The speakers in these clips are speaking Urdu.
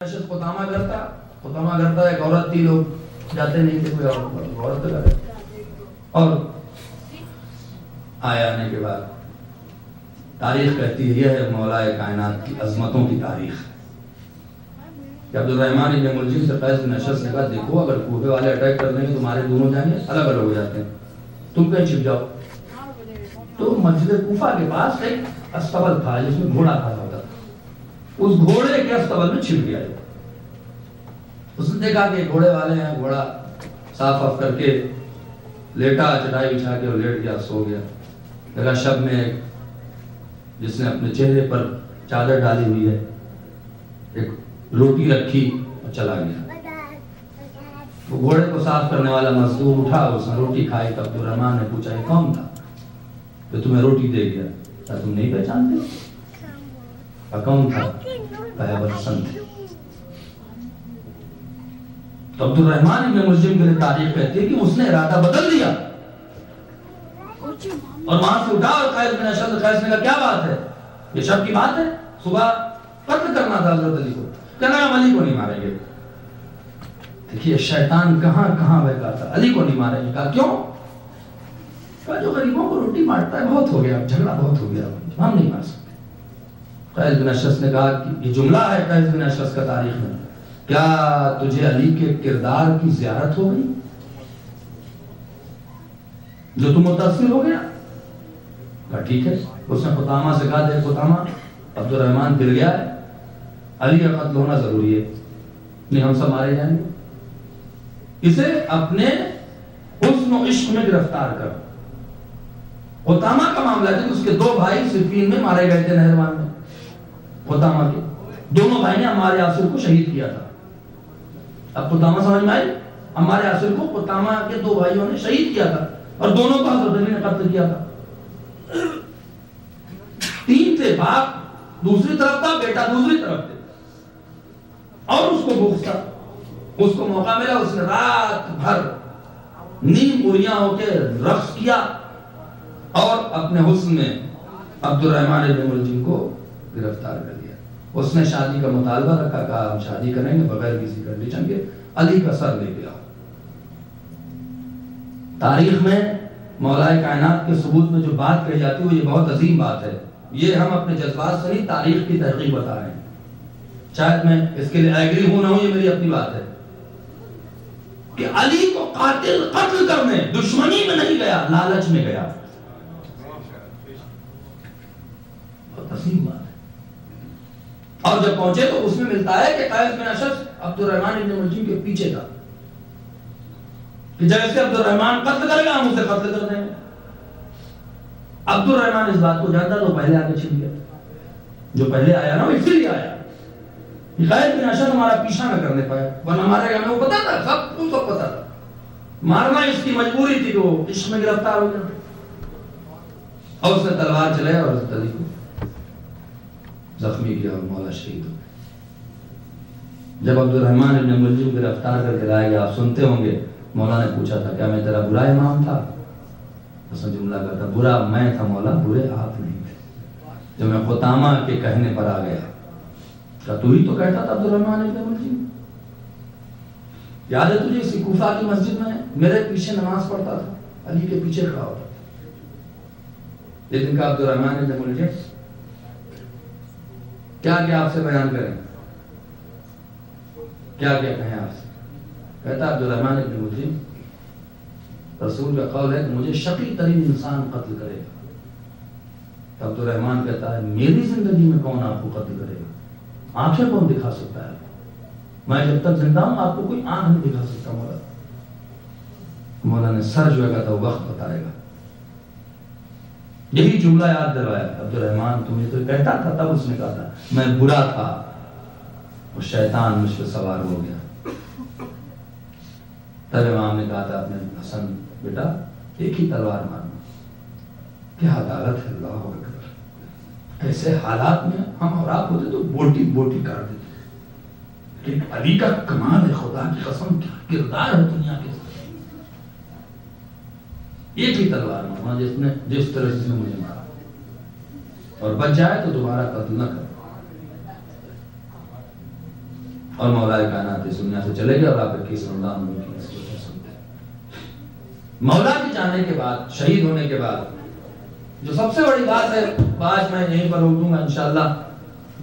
خطامہ کرتا ایک عورت تھی، لوگ جاتے نہیں تھے، کوئی عورت کرے. اور آیا آنے کے بعد تاریخ کہتی ہے، یہ ہے مولا کائنات کی عظمتوں کی تاریخ کہ عبدالرحمن ابن ملجم سے قیس بن اشعث نے کہا دیکھو اگر کوفے والے اٹیک کر دیں گے تمہارے دونوں جانیں الگ الگ ہو جاتے ہیں، تم کہیں چھپ جاؤ. تو مسجد کوفہ کے پاس ایک استبل تھا جس میں گھوڑا کھڑا ہوتا تھا، اس گھوڑے کے استبل میں چھپ گیا. اس نے دیکھا کہ گھوڑے والے ہیں، گھوڑا صاف آف کر کے لیٹا، چٹائی بچھا کے اور لیٹ گیا، سو گیا. دیکھا شب میں جس نے اپنے چہرے پر چادر ڈالی ہوئی ہے، ایک روٹی رکھی اور چلا گیا. وہ گھوڑے کو صاف کرنے والا مزدور اٹھا، اس نے روٹی کھائی. تو عبدالرحمن نے پوچھا یہ کون تھا کہ تمہیں روٹی دے گیا؟ کیا تم نہیں پہچانتے؟ کون تھا؟ کہا ابو الحسن تھے. تو عبدالرحمن ابن ملجم کے لیے تاریخ کہتی ہے کہ اس نے ارادہ بدل دیا اور وہاں سے اٹھا اور قیس بن اشعث نے کہا کیا بات ہے؟ یہ شب کی بات ہے، صبح قتل کرنا تھا حضرت علی کو. کہنا ہم علی کو نہیں ماریں گے. دیکھیے شیطان کہاں کہاں بہکاتا، علی کو نہیں ماریں گے. کہا کیوں؟ کہا جو غریبوں کو روٹی مارتا ہے بہت ہو گیا، جھگڑا بہت ہو گیا، ہم نہیں مار سکتے. قیس بن اشعث نے کہا کہ یہ جملہ ہے قیس بن اشعث کا تاریخ میں، کیا تجھے علی کے کردار کی زیارت ہو گئی جو تم متاثر ہو گیا؟ کہا ٹھیک ہے. اس نے خطامہ سے کہا دیکھ خطامہ، عبدالرحمن گر گیا ہے، علی کا قتل ہونا ضروری ہے، نہیں ہم سب مارے جائیں گے. اسے اپنے حسن و عشق میں گرفتار کر. خطامہ کا معاملہ ہے کہ اس کے دو بھائی صفین میں مارے گئے تھے، نہروان میں. خطامہ کے دونوں بھائی نے عمار یاسر کو شہید کیا تھا. اب خطامہ سمجھ میں آئی؟ عمار یاسر کو خطامہ کے دو بھائیوں نے شہید کیا تھا اور دونوں کو حضرت علی نے قتل کیا تھا. تین تھے، باپ دوسری طرف تھا، بیٹا دوسری طرف تھے، اور اس کو بغض تھا. اس کو موقع ملا، اس نے رات بھر نیم اریاں ہو کے رقص کیا اور اپنے حسن میں عبدالرحمن ابن ملجم کو گرفتار کر لیا. اس نے شادی کا مطالبہ رکھا، کہا ہم شادی کریں گے بغیر کسی کنڈیشن کے، علی کا سر لے گیا. تاریخ میں مولا کائنات کے ثبوت میں جو بات کہی جاتی ہے وہ یہ بہت عظیم بات ہے. یہ ہم اپنے جذبات سے نہیں، تاریخ کی تحقیق بتا رہے ہیں. شاید میں اس کے لیے ایگری ہوں نہ ہوں، یہ میری اپنی بات ہے کہ علی کو قتل کرنے دشمنی میں نہیں گیا، لالچ میں گیا. بہت عظیم بات ہے. اور جب پہنچے تو اس میں ملتا ہے کہ قیس بن اشعث عبدالرحمن ابن ملجم کے پیچھے تھا کہ جیسے عبدالرحمن قتل کرے گا ہم اسے قتل کر دیں گے. عبدالرحمن اس بات کو جانتا تو پہلے آگے چھپ گیا. جو پہلے آیا نا وہ اس لیے آیا کہ قیس بن اشعث ہمارا پیچھا نہ کرنے پایا، ورنہ ہمارے گھر میں وہ پتا تھا، سب پتا تھا. مارنا اس کی مجبوری تھی کہ وہ عشق میں گرفتار ہو گیا. اور اس نے تلوار چلایا اور حضرت علی کو زخمی کیا اور مولا شہید ہو گئے. جب عبدالرحمن ابن ملجم گرفتار کر کے لائے گیا، آپ سنتے ہوں گے مولا نے پوچھا تھا کیا میں تیرا برا امام تھا؟ اس نے جملہ کہا تھا برا میں تھا مولا، برے آپ نہیں تھے. جب میں خطامہ کے کہنے پر آ گیا، کہا تو ہی تو کہتا تھا عبدالرحمن ابن ملجم. یاد ہے تجھے اسی کوفہ کی مسجد میں میرے پیچھے نماز پڑھتا تھا، علی کے پیچھے کھڑا ہوتا تھا. لیکن کہا عبدالرحمن ابن ملجم کیا آپ سے بیان کریں، کیا کہیں آپ سے؟ کہتا عبدالرحمن ابن ملجم رسول کا قول ہے کہ مجھے شقی ترین انسان قتل کرے گا. عبدالرحمن کہتا ہے میری زندگی میں کون آپ کو قتل کرے گا؟ آنکھیں کون دکھا سکتا ہے؟ میں جب تک زندہ ہوں آپ کو کوئی آنکھ نہیں دکھا سکتا. مولا نے سر جو ہے تو وقت بتائے گا. یہی جملہ یاد دلوایا عبدالرحمن تمہیں تو کہتا تھا، تب اس نے کہا تھا میں برا تھا اور شیطان مجھ پہ سوار ہو گیا. تب امام نے کہا تھا اپنے حسن بیٹا ایک ہی تلوار مارنا. کیا عدالت ہے، اللہ اکبر. ایسے حالات میں ہم اور آپ ہوتے تو بوٹی بوٹی کر دیتے. لیکن علی کا کمال ہے، خدا کی قسم کیا کردار ہے دنیا کے. ایک ہی تلوار مارنا جس طرح سے مجھے مارا، اور بچ جائے تو دوبارہ قتل نہ کرو. اور مولا کائنات اس دنیا سے چلے گئے اور آپ 21 رمضان میں کی نسبت ہو سکتے ہیں۔ مولا کے جانے کے بعد، شہید ہونے کے بعد جو سب سے بڑی بات ہے، آج میں یہیں پر روک دوں گا انشاءاللہ۔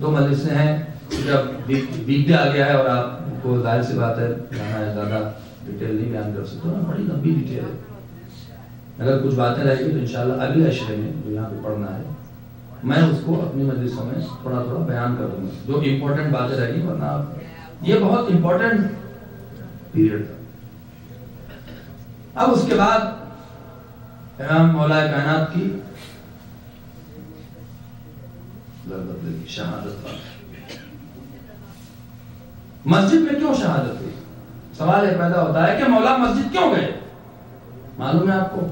2 مجلسیں ہیں، جب ویک ڈے آ گیا ہے اور آپ کو ظاہر سی بات ہے یہاں زیادہ ڈیٹیل نہیں بیان کر سکتا ہوں، بڑی لمبی ڈیٹیل ہے۔ اگر کچھ باتیں رہ گئی تو انشاءاللہ اگلے عشرے میں جو یہاں پہ پڑھنا ہے میں اس کو اپنی مجلسوں میں تھوڑا تھوڑا بیان کر دوں گا، جو امپورٹنٹ باتیں رہ گئی، ورنہ یہ بہت امپورٹنٹ پیریڈ تھا۔ اب اس کے بعد امام مولا کائنات کی شہادت۔ مسجد میں کیوں شہادت ہوئی؟ سوال یہ پیدا ہوتا ہے کہ مولا مسجد کیوں گئے؟ معلوم ہے آپ کو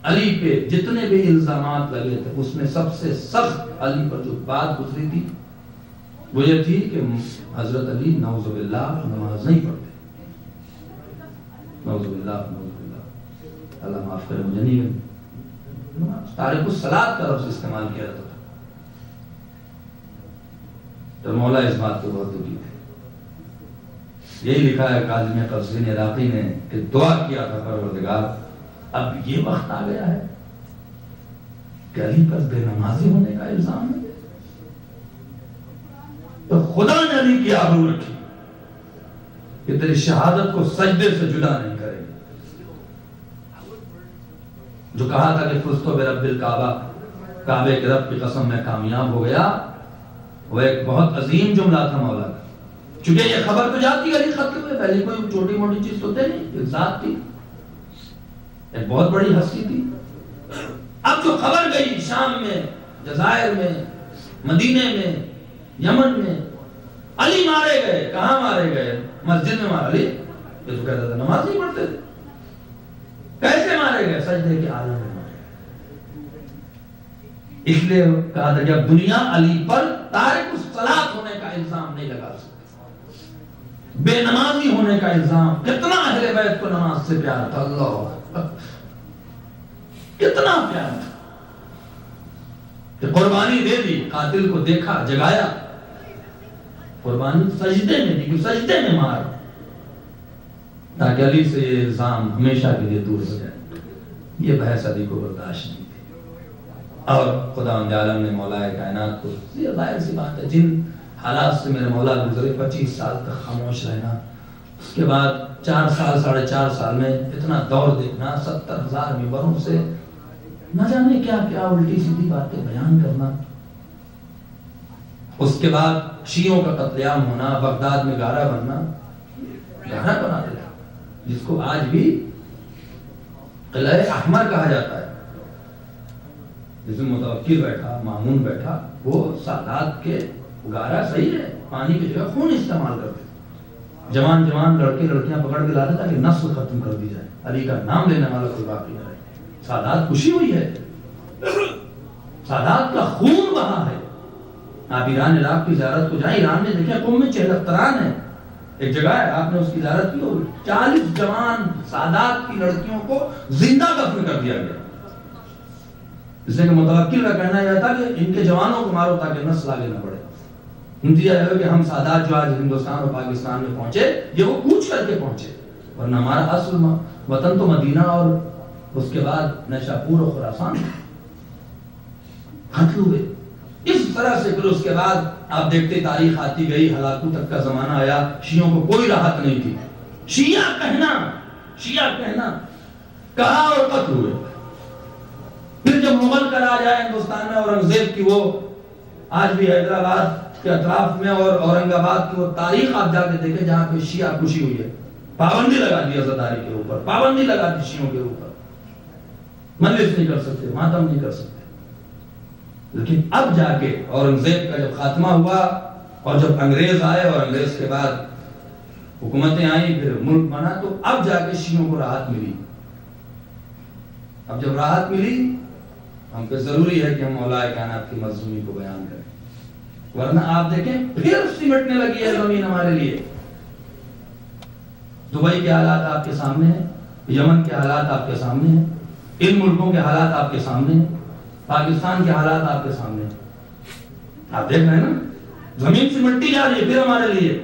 علی پہ جتنے بھی الزامات لگے تھے اس میں سب سے سخت علی پر جو بات گزری تھی وہ یہ تھی کہ حضرت علی نعوذ باللہ نماز نہیں پڑھتے۔ نعوذ باللہ نعوذ باللہ، اللہ معاف کرے، مجھے نہیں، تارک الصلاۃ کا لفظ استعمال کیا جاتا تھا۔ تو مولا اس بات کو بہت دکھی تھے۔ یہی لکھا ہے کاظم قزوینی عراقی نے کہ دعا کیا تھا پروردگار اب یہ وقت آ گیا ہے کہ علی پر بے نمازی ہونے کا الزام ہے، تو خدا نے علی کی آبرو رکھی کہ تیری شہادت کو سجدے سے جدا نہیں کرے گی۔ جو کہا تھا کہ فزتو برب الکعبہ، کعبے کے رب کی قسم میں کامیاب ہو گیا، وہ ایک بہت عظیم جملہ تھا مولا کا۔ چونکہ یہ خبر تو جاتی علی قتل ہوئے، پہلے کوئی چھوٹی موٹی چیز تو تھے نہیں، ایک ذات تھی، ایک بہت بڑی ہستی تھی۔ اب جو خبر گئی شام میں، جزائر میں، مدینے میں، یمن میں، علی مارے گئے، کہاں مارے گئے؟ مسجد میں مارے۔ علی یہ تو کہتا تھا نماز نہیں پڑھتے تھے، کیسے مارے گئے؟ سجدے کے عالم میں مارے گئے۔ اس لیے کہا تھا کہ اب دنیا علی پر تارک الصلاۃ ہونے کا الزام نہیں لگا سکتی، بے نمازی ہونے کا الزام۔ کتنا اہل بیت کو نماز سے پیار تھا، اللہ کتنا پیار تھا کہ قربانی دے دی، قاتل کو دیکھا، جگایا، قربانی سجدے میں دی، سجدے میں مار، تاکہ علی سے یہ الزام ہمیشہ کے لیے دور ہو جائے۔ یہ بحث علی کو برداشت نہیں تھی، اور خدا عالم نے مولا کائنات کو، یہ ظاہر سی بات ہے، جن حالات سے میرے مولا گزرے، 25 سال تک خاموش رہنا، اس کے بعد 4 سال 4.5 سال میں اتنا دور دیکھنا، 70,000 ممبروں سے نہ جانے کیا کیا الٹی سیدھی باتیں بیان کرنا، اس کے بعد شیعوں کا قتل عام ہونا، بغداد میں گارہ بننا، گارہ بنا دیتا جس کو آج بھی قلعہ احمر کہا جاتا ہے، جس میں متوکل بیٹھا، مامون بیٹھا، وہ سادات کے گارہ صحیح ہے، پانی کی جگہ خون استعمال کرتے تھے، جوان جوان لڑکے لڑکیاں پکڑ کے لاتے تاکہ نسل ختم کر دی جائے، علی کا نام لینے والا کوئی باقی نہ رہے۔ سادات خوشی ہوئی ہے، سادات کا خون بہا ہے۔ آپ ایران عراق کی زیارت کو جائیں، ایران میں دیکھیں قم میں چہلستران ہے، ایک جگہ ہے، آپ نے اس کی زیارت کی ہوگی، 40 جوان سادات کی لڑکیوں کو زندہ دفن کر دیا گیا، اس لیے کہ متوکل کا کہنا یہ تھا کہ ان کے جوانوں کو مارو تاکہ نسل آگے نہ بڑھے۔ نتیجہ یہ ہے کہ ہم سادات جو آج ہندوستان اور پاکستان میں پہنچے، یہ وہ کوچ کر کے پہنچے، ورنہ ہمارا اصل وطن تو مدینہ اور اس کے بعد نیشاپور اور خراسان قتل ہوئے۔ اس طرح سے پھر اس کے بعد آپ دیکھتے تاریخ آتی گئی، ہلاکو تک کا زمانہ آیا، شیعوں کو کوئی راحت نہیں تھی، شیعہ کہنا کہا اور قتل ہوئے۔ پھر جب مغل کا راج آیا ہندوستان میں، اورنگزیب کی وہ آج بھی حیدرآباد کے اطراف میں اور اورنگ آباد کی وہ تاریخ آپ جا کے دیکھیں جہاں پہ شیعہ کشی ہوئی ہے، پابندی لگا دی عزاداری کے اوپر، پابندی لگا دی شیعوں کے اوپر، مجلس نہیں کر سکتے، ماتم نہیں کر سکتے۔ لیکن اب جا کے اورنگزیب کا جب خاتمہ ہوا اور جب انگریز آئے اور انگریز کے بعد حکومتیں آئیں، پھر ملک بنا، تو اب جا کے شیعوں کو راحت ملی۔ اب جب راحت ملی، ہم پہ ضروری ہے کہ ہم مولا کائنات کی مظلومی کو بیان کریں، ورنہ آپ دیکھیں پھر سمٹنے لگی ہے زمین ہمارے لیے۔ دبئی کے حالات آپ کے سامنے ہیں، یمن کے حالات آپ کے سامنے ہیں، ان ملکوں کے حالات آپ کے سامنے ہیں، پاکستان کے حالات آپ کے سامنے ہیں، آپ دیکھ رہے ہیں نا زمین سے مٹی جا رہی ہے پھر ہمارے لیے